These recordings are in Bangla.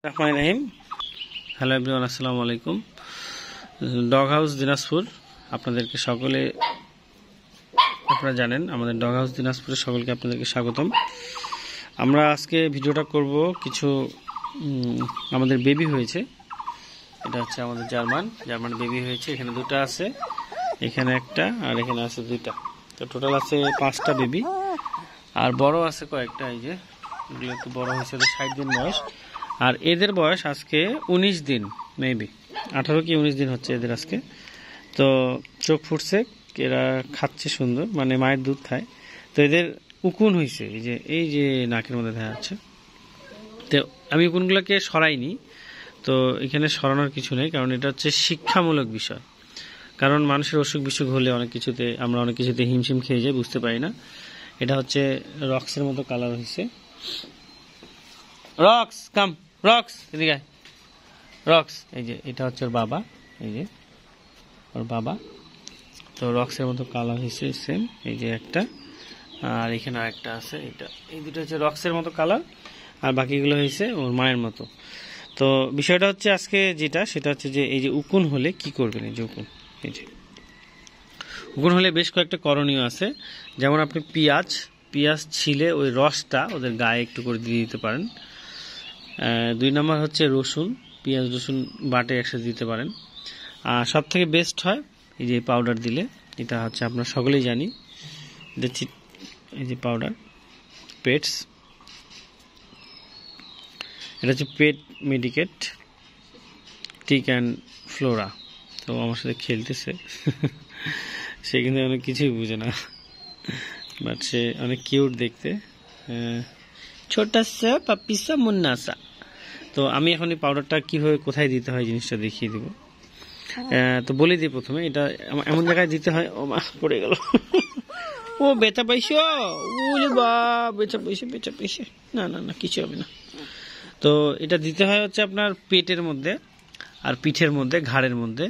রহমান রহিম। হ্যালো এভরিওয়ান, আসসালামু আলাইকুম। ডগ হাউস দিনাজপুর আপনাদেরকে সকলে, আপনারা জানেন আমাদের ডগ হাউস দিনাজপুরের সকলকে আপনাদেরকে স্বাগতম। আমরা আজকে ভিডিওটা করব কিছু আমাদের বেবি হয়েছে। এটা হচ্ছে আমাদের জার্মান বেবি হয়েছে। এখানে দুটো আছে, এখানে একটা আর এখানে আছে দুইটা। তো টোটাল আছে 5টা বেবি, আর বড় আছে কয়েকটা। এই যে এগুলো একটু বড় হয়েছে, 60 দিন বয়স। আর এদের বয়স আজকে 19 দিন, মেবি 18 কি 19 দিন হচ্ছে এদের আজকে। তো চোখ ফুটছে, এরা খাচ্ছে সুন্দর, মানে মায়ের দুধ খায়। তো এদের উকুন হয়েছে, এই যে নাকের মধ্যে দেখা যাচ্ছে। তো আমি উকুনগুলোকে সরাইনি, তো এখানে সরানোর কিছু নেই, কারণ এটা হচ্ছে শিক্ষামূলক বিষয়। কারণ মানুষের অসুখ বিসুখ হলে আমরা অনেক কিছুতে হিমশিম খেয়ে যাই, বুঝতে পারি না। এটা হচ্ছে রক্সের মতো কালার হয়েছে। রক্স কাম, রক্স এদিকে, রক্স। এই যে এটা হচ্ছে ওর বাবা, এই যে ওর বাবা। তো রক্সের মতো কালার হয়েছে সেম, এই যে একটা, আর এখানে আরেকটা আছে। এই দুটো হচ্ছে রক্সের মতো কালার, আর বাকিগুলো হয়েছে ওর মায়ের মতো। তো বিষয়টা হচ্ছে আজকে সেটা হচ্ছে যে এই যে উকুন হলে কি করবেন। এই যে উকুন হলে বেশ কয়েকটা করণীয় আছে। যেমন আপনি পেঁয়াজ ছিলে ওই রসটা ওদের গায়ে একটু করে দিয়ে দিতে পারেন। 2 নম্বর হচ্ছে পেঁয়াজ রসুন বাটে একসাথে দিতে পারেন। আর সব থেকে বেস্ট হয় এই যে পাউডার দিলে। এটা হচ্ছে আপনারা সকলেই জানি, দেখছি এই যে পাউডার পেটস, এটা হচ্ছে পেট মেডিকেট টিক অ্যান্ড ফ্লোরা। তো আমার সাথে খেলতেছে সে কিন্তু অনেক কিছুই বুঝে না, বাট সে অনেক কিউট দেখতে, ছোটা সা পাপিসা মুন্নাসা। তো আমি এখন এই পাউডারটা কীভাবে কোথায় দিতে হয় জিনিসটা দেখিয়ে দেবো। তো বলে দিই প্রথমে, এটা এমন জায়গায় দিতে হয়। ও মা, পড়ে গেল। ও বেচা পাইছো, ওলে বা বেচা পয়সা। না না না, কিছু হবে না। তো এটা দিতে হয় হচ্ছে আপনার পেটের মধ্যে, আর পিঠের মধ্যে, ঘাড়ের মধ্যে,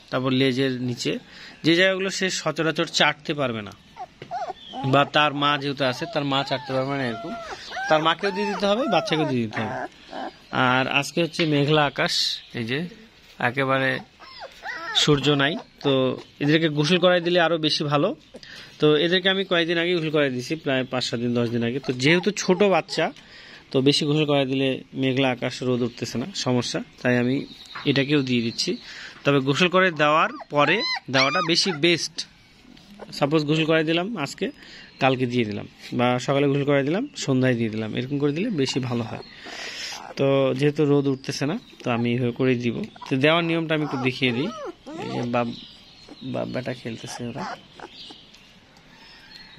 তারপর লেজের নিচে, যে জায়গাগুলো সে সচরাচর চাটতে পারবে না, বা তার মা যেহেতু আছে তার মা চাটতে পারবে না, এরকম তার মাকেও দিয়ে দিতে হবে, বাচ্চাকেও দিয়ে দিতে হবে। আর আজকে হচ্ছে মেঘলা আকাশ, এই যে একেবারে সূর্য নাই। তো এদেরকে গোসল করাই দিলে আরো বেশি ভালো। তো এদেরকে আমি কয়েকদিন আগে গোসল করাই দিয়েছি, প্রায় 5-7 দিন 10 দিন আগে। তো যেহেতু ছোট বাচ্চা, তো বেশি গোসল করাই দিলে মেঘলা আকাশ, রোদ উঠতেছে না, সমস্যা, তাই আমি এটাকেও দিয়ে দিচ্ছি। তবে গোসল করে দেওয়ার পরে দেওয়াটা বেশি বেস্ট। সাপোজ গোসল করাই দিলাম আজকে, কালকে দিয়ে দিলাম, বা সকালে গোসল করাই দিলাম, সন্ধ্যায় দিয়ে দিলাম, এরকম করে দিলে বেশি ভালো হয়। তো যেহেতু রোদ উঠতেছে না, তো আমি এইভাবে করেই দিব। তো দেওয়ার নিয়মটা আমি একটু দেখিয়ে দিই। এই যে বাপ বেটা খেলতেছে, ওরা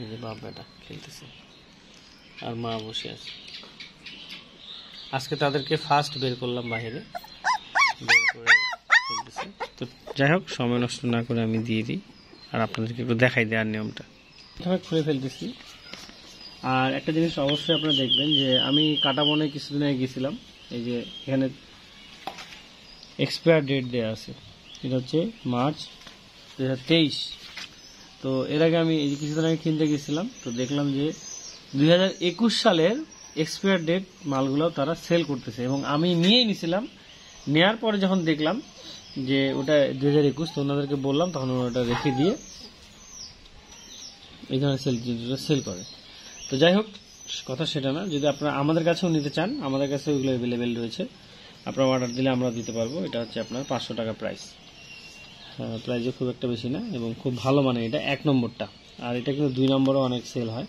এই যে বাপ বেটা খেলতেছে, আর মা বসে আছে। আজকে তাদেরকে ফার্স্ট বের করলাম বাইরে, বের করে খেলতেছে। তো যাই হোক, সময় নষ্ট না করে আমি দিয়ে দিই, আর আপনাদেরকে একটু দেখাই দেওয়ার নিয়মটা। প্রথমে খুলে ফেলতেছি। আর একটা জিনিস অবশ্যই আপনারা দেখবেন যে আমি কাটাবনে কিছুদিন আগে গেছিলাম, এই যে এখানে এক্সপায়ার ডেট দেওয়া আছে। এটা হচ্ছে মার্চ 2023। তো এর আগে আমি এই যে কিছুদিন আগে কিনতে গেছিলাম, তো দেখলাম যে 2021 সালের এক্সপায়ার ডেট মালগুলো তারা সেল করতেছে, এবং আমি নিয়েই নিছিলাম। নেয়ার পরে যখন দেখলাম যে ওটা 2021, তো ওনাদেরকে বললাম, তখন ওটা রেখে দিয়ে এই ধরনের সেল করে। তো যাই হোক, কথা সেটা না। যদি আপনারা আমাদের কাছেও নিতে চান, আমাদের কাছে ওইগুলো অ্যাভেলেবেল রয়েছে। আপনারা অর্ডার দিলে আমরা দিতে পারবো। এটা হচ্ছে আপনার 500 টাকা প্রাইস। প্রাইসও খুব একটা বেশি না, এবং খুব ভালো, মানে এটা 1 নম্বরটা। আর এটা কিন্তু 2 নম্বরও অনেক সেল হয়।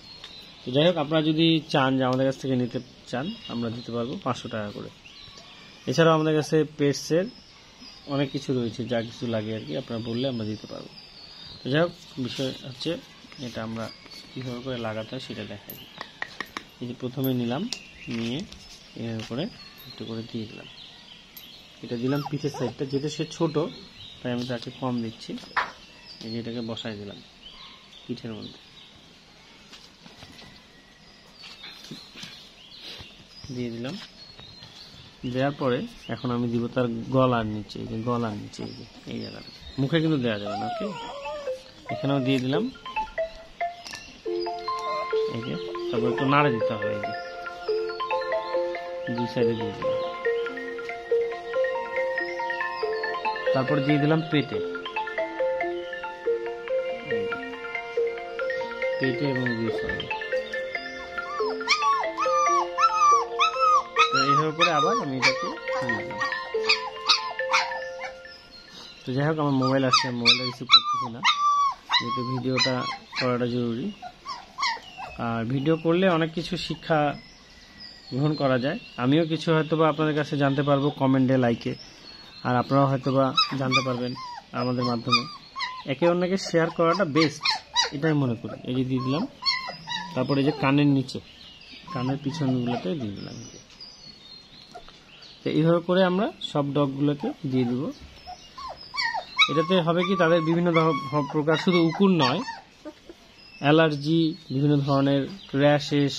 তো যাই হোক, আপনারা যদি চান যে আমাদের কাছ থেকে নিতে চান, আমরা দিতে পারবো 500 টাকা করে। এছাড়াও আমাদের কাছে পেটসের অনেক কিছু রয়েছে, যা কিছু লাগে আর কি, আপনারা বললে আমরা দিতে পারবো। তো যাই হোক, বিষয় হচ্ছে এটা আমরা কীভাবে করে লাগাতে হয় সেটা দেখাই। এই যে প্রথমে নিলাম, নিয়ে এর উপরে একটু করে দিয়ে দিলাম। এটা দিলাম পিঠের সাইডটা, যেটা সে ছোট, তাই আমি তাকে কম দিচ্ছি। এই যে এটাকে বসাই দিলাম পিঠের মধ্যে, দিয়ে দিলাম। দেওয়ার পরে এখন আমি দিব তার গলার নিচে, এই যে গলার নিচে, এই যে এই জায়গাটা, মুখে কিন্তু দেওয়া যাবে না। ওকে, এখানেও দিয়ে দিলাম। এই যে তারপর একটু নাড়ে দিতে হবে, এই যে 2 সাইডে দিয়ে দিলাম। তারপর দিয়ে দিলাম পেটে এবং গ্রিস অয়েল। তো এইভাবে করে আবার আমি এটাকে দিয়ে দিলাম। তো যাই হোক, আমার মোবাইল আসছে, মোবাইলটা রিসিভ করতেছি না, যেহেতু ভিডিওটা করাটা জরুরি। আর ভিডিও করলে অনেক কিছু শিক্ষা গ্রহণ করা যায়। আমিও কিছু হয়তোবা আপনাদের কাছে জানতে পারবো কমেন্টে, লাইকে, আর আপনারাও হয়তোবা জানতে পারবেন আমাদের মাধ্যমে। একে অন্যকে শেয়ার করাটা বেস্ট, এটাই মনে করি। এই যে দিয়ে দিলাম। তারপরে এই যে কানের নিচে, কানের পিছনগুলোতে দিয়ে দিলাম। তো এইভাবে করে আমরা সব ডগগুলোকে দিয়ে দিব। এটাতে হবে কি, তাদের বিভিন্ন প্রকার, শুধু উকুন নয়, অ্যালার্জি, বিভিন্ন ধরনের র্যাশেস,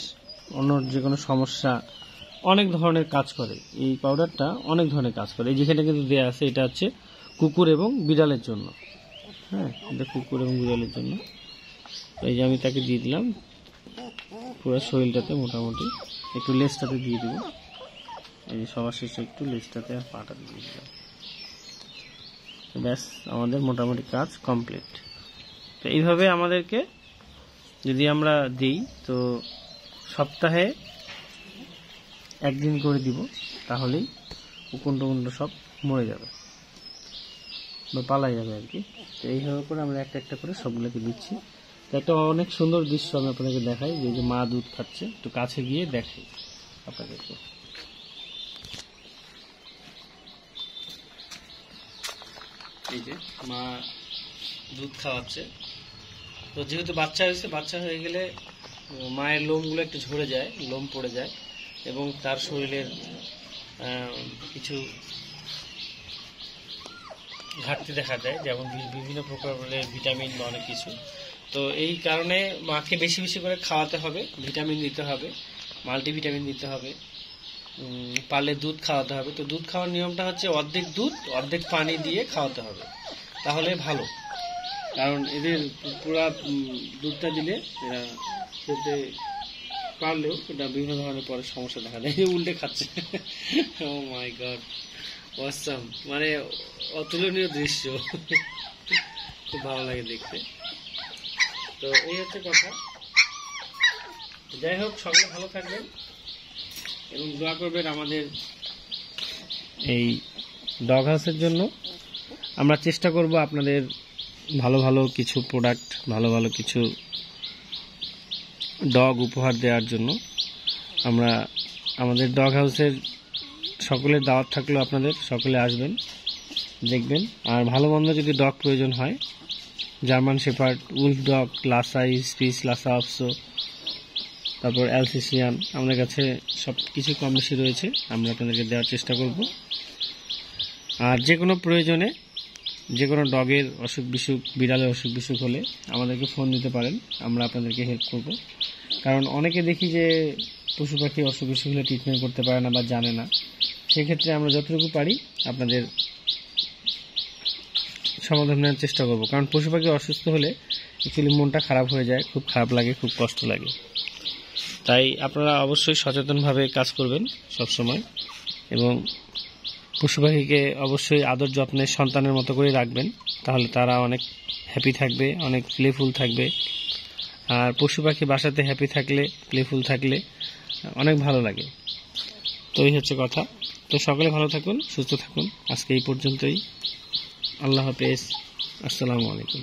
অন্য যে কোনো সমস্যা, অনেক ধরনের কাজ করে এই পাউডারটা, অনেক ধরনের কাজ করে। এই যেখানে কিন্তু দেওয়া আছে, এটা হচ্ছে কুকুর এবং বিড়ালের জন্য। হ্যাঁ, এটা কুকুর এবং বিড়ালের জন্য। এই যে আমি তাকে দিয়ে দিলাম পুরো শরীরটাতে, মোটামুটি একটু লেজটাতে দিয়ে দিব। এই যে সবার শেষে একটু লেজটাতে আর পাটাতে দিয়ে দিলাম। ব্যাস, আমাদের মোটামুটি কাজ কমপ্লিট। তো এইভাবে আমাদেরকে যদি আমরা দিই, তো সপ্তাহে একদিন করে দিব, তাহলেই উকুন্ড সব মরে যাবে বা পালাই যাবে আর কি। তো এইভাবে করে আমরা একটা একটা করে সবগুলোকে দিচ্ছি। তো একটা অনেক সুন্দর দৃশ্য আমি আপনাদেরকে দেখাই, যে মা দুধ খাচ্ছে। একটু কাছে গিয়ে দেখাই আপনাদেরকে। এই যে মা দুধ খাওয়াচ্ছে। তো যেহেতু বাচ্চা হয়েছে, বাচ্চা হয়ে গেলে মায়ের লোমগুলো একটু ঝরে যায়, লোম পড়ে যায়, এবং তার শরীরের কিছু ঘাটতি দেখা যায়, যেমন বিভিন্ন প্রকারের ভিটামিন বা অনেক কিছু। তো এই কারণে মাকে বেশি বেশি করে খাওয়াতে হবে, ভিটামিন দিতে হবে, মাল্টিভিটামিন দিতে হবে, পারলে দুধ খাওয়াতে হবে। তো দুধ খাওয়ার নিয়মটা হচ্ছে অর্ধেক দুধ অর্ধেক পানি দিয়ে খাওয়াতে হবে, তাহলে ভালো। কারণ এদের পুরা দুধটা দিলে এরা খেতে পারলেও এটা বিভিন্ন ধরনের পরে সমস্যা দেখা যায়। উল্টে খাচ্ছে, ও মাই গড, অসাম, মানে অতুলনীয় দৃশ্য, খুব ভালো লাগে দেখতে। তো এই হচ্ছে কথা। যাই হোক, সকলে ভালো থাকবেন এবং দোয়া করবেন আমাদের এই ডগ হাউসের জন্য। আমরা চেষ্টা করব আপনাদের ভালো ভালো কিছু প্রোডাক্ট, ভালো ভালো কিছু ডগ উপহার দেওয়ার জন্য। আমরা আমাদের ডগ হাউসের সকলের দাওয়াত থাকলো, আপনাদের সকলে আসবেন, দেখবেন। আর ভালো মন্দ যদি ডগ প্রয়োজন হয়, জার্মান শেপার্ড, উলফ ডগ, লাসাই, স্পিস, লাসা অফসো, তারপর অ্যালসেশিয়ান, আমাদের কাছে সব কিছু কম বেশি রয়েছে, আমরা আপনাদেরকে দেওয়ার চেষ্টা করব। আর যে কোনো প্রয়োজনে, যে কোনো ডগের অসুখ বিসুখ, বিড়ালের অসুখ বিসুখ হলে আমাদেরকে ফোন দিতে পারেন, আমরা আপনাদেরকে হেল্প করব। কারণ অনেকে দেখি যে পশু পাখি অসুখ বিসুখ হলে ট্রিটমেন্ট করতে পারে না বা জানে না, সেক্ষেত্রে আমরা যতটুকু পারি আপনাদের সমাধান নেওয়ার চেষ্টা করব। কারণ পশু পাখি অসুস্থ হলে অ্যাকচুয়ালি মনটা খারাপ হয়ে যায়, খুব খারাপ লাগে, খুব কষ্ট লাগে। তাই আপনারা অবশ্যই সচেতনভাবে কাজ করবেন সবসময়, এবং পশু পাখিকে অবশ্যই আদর যত্নে সন্তানের মতো করে রাখবেন, তাহলে তারা অনেক হ্যাপি থাকবে, অনেক প্লেফুল থাকবে। আর পশু পাখি বাসাতে হ্যাপি থাকলে, প্লেফুল থাকলে অনেক ভালো লাগে। তো এই হচ্ছে কথা। তো সকলে ভালো থাকুন, সুস্থ থাকুন। আজকে এই পর্যন্তই। আল্লাহ হাফেজ, আসসালামু আলাইকুম।